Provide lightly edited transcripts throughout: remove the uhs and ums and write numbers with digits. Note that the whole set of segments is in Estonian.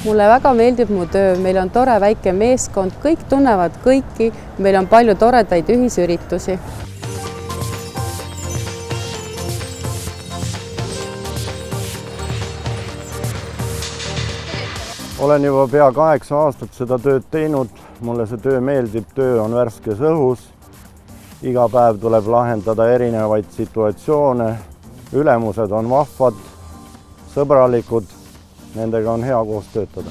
Mulle väga meeldib mu töö, meil on tore väike meeskond, kõik tunnevad kõiki, meil on palju toredaid ühisüritusi. Olen juba pea 8 aastat seda tööd teinud, mulle see töö meeldib, töö on värskes õhus. Iga päev tuleb lahendada erinevaid situatsioone, ülemused on vahvad, sõbralikud, nendega on hea koos töötada.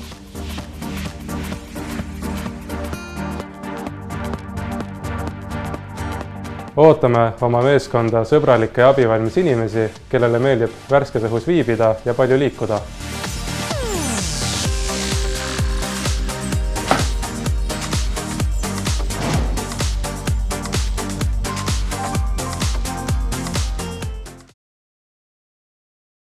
Ootame oma meeskonda sõbralikke ja abivalmis inimesi, kellele meeldib värskes õhus viibida ja palju liikuda.